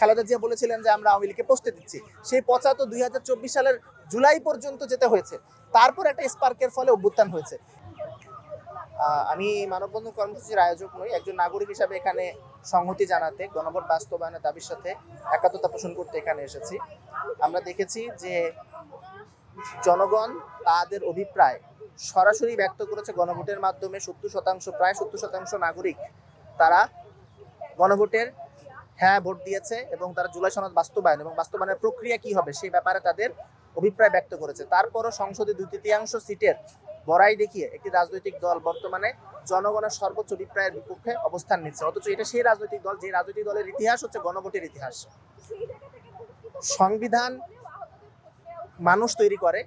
খালেদা জিয়া বলেছিলেন যে আমরা আওয়ামী লীগকে পৌঁছতে দিচ্ছি, সেই পচা তো 2024 সালের জুলাই পর্যন্ত যেতে হয়েছে। তারপর একটা স্পার্কের ফলে অভ্যুত্থান হয়েছে। আমি মানববন্ধন কর্মসূচির আয়োজক নই, একজন নাগরিক হিসাবে এখানে সংহতি জানাতে, গণভোট বাস্তবায়নের দাবির সাথে একাত্মতা পোষণ করতে এখানে এসেছি। আমরা দেখেছি যে জনগণ তাদের অভিপ্রায় সরাসরি ব্যক্ত করেছে গণভোটের মাধ্যমে। 70% প্রায় 70% নাগরিক তারা গণভোটের হ্যাঁ ভোট দিয়েছে এবং তারা জুলাই সনদ বাস্তবায়ন এবং বাস্তবায়নের প্রক্রিয়া কি হবে সেই ব্যাপারে তাদের অভিপ্রায় ব্যক্ত করেছে। তারপরও সংসদে 2/3 সিটের বড়াই দেখিয়ে একটি রাজনৈতিক দল বর্তমানে জনগণের সর্বোচ্চ অভিপ্রায়ের বিপক্ষে অবস্থান নিচ্ছে, অথচ এটা সেই রাজনৈতিক দল যে রাজনৈতিক দলের ইতিহাস হচ্ছে গণভোটের ইতিহাস। সংবিধান মানুষ তৈরি করে,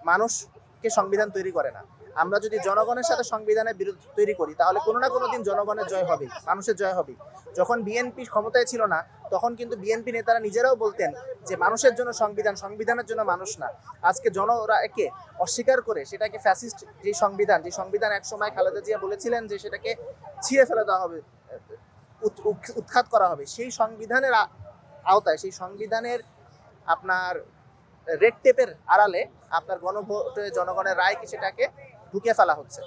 মানুষকে সংবিধান তৈরি করে না। আমরা যদি জনগণের সাথে সংবিধানের বিরোধ তৈরি করি তাহলে কোনো না কোনো দিন জনগণের জয় হবে, মানুষের জয় হবে। যখন বিএনপি ক্ষমতায় ছিল না তখন কিন্তু বিএনপি নেতারা নিজেরাও বলতেন যে মানুষের জন্য সংবিধান, সংবিধানের জন্য মানুষ না। আজকে জনরা একে অস্বীকার করে সেটাকে ফ্যাসিস্ট যে সংবিধান একসময় খালেদা জিয়া বলেছিলেন যে সেটাকে ছিঁড়ে ফেলে দেওয়া হবে, উৎখাত করা হবে, সেই সংবিধানের আওতায়, সেই সংবিধানের আপনার রেড টেপের আড়ালে আপনার গণভোটে জনগণের রায়কে সেটাকে ঢুকিয়ে ফেলা হচ্ছে।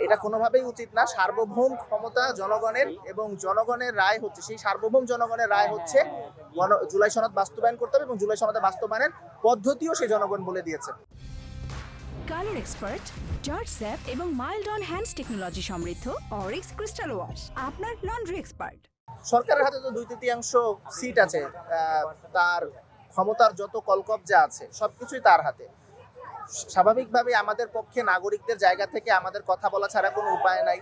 এটা কোনোভাবেই উচিত না। সার্বভৌম ক্ষমতা জনগণের এবং জনগণের রায় হচ্ছে, সেই সার্বভৌম জনগণের রায় হচ্ছে জুলাই সনদ বাস্তবায়ন করতে হবে এবং জুলাই সনদে বাস্তবায়নের পদ্ধতিও সেই জনগণ বলে দিয়েছে। কালার এক্সপার্ট, জর্জ স্যাপ এবং মাইল্ড অন হ্যান্ডস টেকনোলজি সমৃদ্ধ অরিক্স ক্রিস্টাল ওয়াশ আপনার লন্ড্রি এক্সপার্ট। সরকারের হাতে তো 2/3 সিট আছে, তার ক্ষমতার যত কলকবজা আছে সবকিছুই তার হাতে। স্বাভাবিকভাবে আমাদের পক্ষে নাগরিকদের জায়গা থেকে আমাদের কথা বলা ছাড়া কোনো উপায় নাই।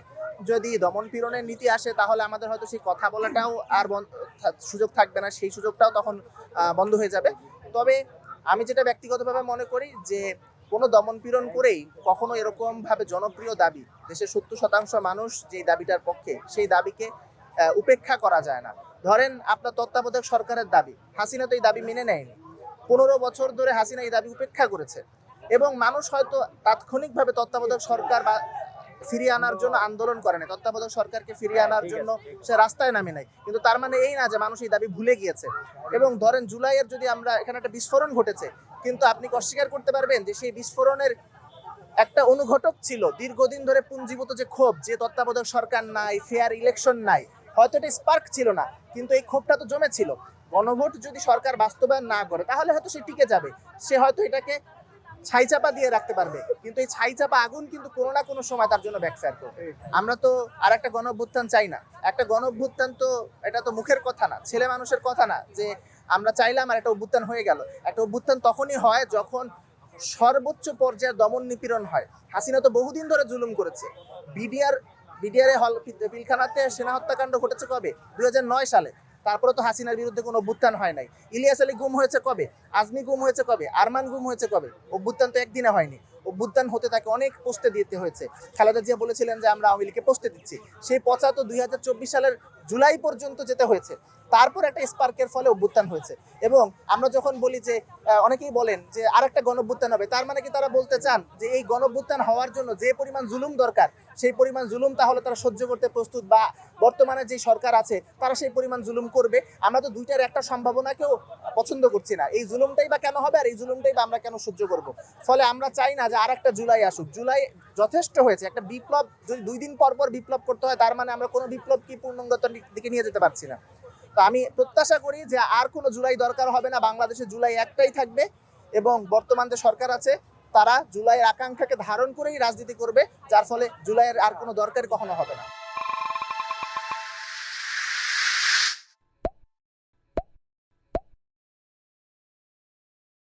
যদি দমন পীড়নের নীতি আসে তাহলে আমাদের হয়তো সেই কথা বলাটাও আর সুযোগ থাকবে না, সেই সুযোগটাও তখন বন্ধ হয়ে যাবে। তবে আমি যেটা ব্যক্তিগতভাবে মনে করি যে কোনো দমন পীড়ন করেই কখনো এরকমভাবে জনপ্রিয় দাবি, দেশের 70% মানুষ যেই দাবিটার পক্ষে, সেই দাবিকে উপেক্ষা করা যায় না। ধরেন আপনার তত্ত্বাবধায়ক সরকারের দাবি, হাসিনা তো এই দাবি মেনে নেয়নি। 15 বছর ধরে হাসিনা এই দাবি উপেক্ষা করেছে এবং মানুষ হয়তো তাৎক্ষণিকভাবে তত্ত্বাবধায়ক সরকার বা ফিরিয়ে আনার জন্য আন্দোলন করে না, তত্ত্বাবধায়ক সরকারকে ফিরিয়ে আনার জন্য সে রাস্তায় নামে নাই, কিন্তু তার মানে এই না যে মানুষ এই দাবি ভুলে গিয়েছে। এবং ধরেন জুলাইয়ের যদি আমরা এখানে একটা বিস্ফোরণ ঘটেছে, কিন্তু আপনি অস্বীকার করতে পারবেন যে সেই বিস্ফোরণের একটা অনুঘটক ছিল দীর্ঘদিন ধরে পুঞ্জীভূত যে ক্ষোভ, যে তত্ত্বাবধায়ক সরকার নাই, ফেয়ার ইলেকশন নাই। হয়তো এটা স্পার্ক ছিল না, কিন্তু এই ক্ষোভটা তো জমেছিল। গণভোট যদি সরকার বাস্তবায়ন না করে তাহলে হয়তো সে টিকে যাবে, সে হয়তো এটাকে ছাইচাপা দিয়ে রাখতে পারবে, কিন্তু এই ছাইচাপা আগুন কিন্তু কোনো না কোনো সময় তার জন্য ব্যাকফায়ার করবে। আমরা তো আর একটা গণঅভ্যুত্থান চাই না। একটা গণঅভ্যুত্থান তো এটা তো মুখের কথা না, ছেলে মানুষের কথা না যে আমরা চাইলাম আর একটা অভ্যুত্থান হয়ে গেল। একটা অভ্যুত্থান তখনই হয় যখন সর্বোচ্চ পর্যায়ে দমন নিপীড়ন হয়। হাসিনা তো বহুদিন ধরে জুলুম করেছে। বিডিআর হল পিলখানাতে সেনা হত্যাকাণ্ড ঘটেছে কবে? 2009 সালে। তারপরে তো হাসিনার বিরুদ্ধে কোনো অভ্যুত্থান হয় নাই। ইলিয়াস আলী গুম হয়েছে কবে? আজমি গুম হয়েছে কবে? আরমান গুম হয়েছে কবে? অভ্যুত্থান তো একদিনে হয়নি। অভ্যুত্থান হতে তাকে অনেক পোস্টে দিতে হয়েছে। খালেদা জিয়া বলেছিলেন যে আমরা আওয়ামী লীগকে পৌঁছতে দিচ্ছি, সেই পচা তো 2024 সালের জুলাই পর্যন্ত যেতে হয়েছে। তারপর একটা স্পার্কের ফলে অভ্যুত্থান হয়েছে। এবং আমরা যখন বলি যে অনেকেই বলেন যে আরেকটা গণঅভ্যুত্থান হবে, তার মানে কি তারা বলতে চান যে এই গণঅভ্যুত্থান হওয়ার জন্য যে পরিমাণ জুলুম দরকার সেই পরিমাণ জুলুম তাহলে তারা সহ্য করতে প্রস্তুত, বা বর্তমানে যে সরকার আছে তারা সেই পরিমাণ জুলুম করবে? আমরা তো দুইটার একটা সম্ভাবনাকেও পছন্দ করছি না। এই জুলুমটাই বা কেন হবে আর এই জুলুমটাই বা আমরা কেন সহ্য করব? ফলে আমরা চাই না যে আর একটা জুলাই আসুক। জুলাই যথেষ্ট হয়েছে। একটা বিপ্লব যদি 2 দিন পর পর বিপ্লব করতে হয় তার মানে আমরা কোনো বিপ্লব কি পূর্ণাঙ্গতার দিকে নিয়ে যেতে পারছি না। তো আমি প্রত্যাশা করি যে আর কোনো জুলাই দরকার হবে না, বাংলাদেশে জুলাই একটাই থাকবে এবং বর্তমান যে সরকার আছে তারা জুলাইয়ের আকাঙ্ক্ষাকে ধারণ করেই রাজনীতি করবে, যার ফলে জুলাইয়ের আর কোনো দরকার কখনো হবে না।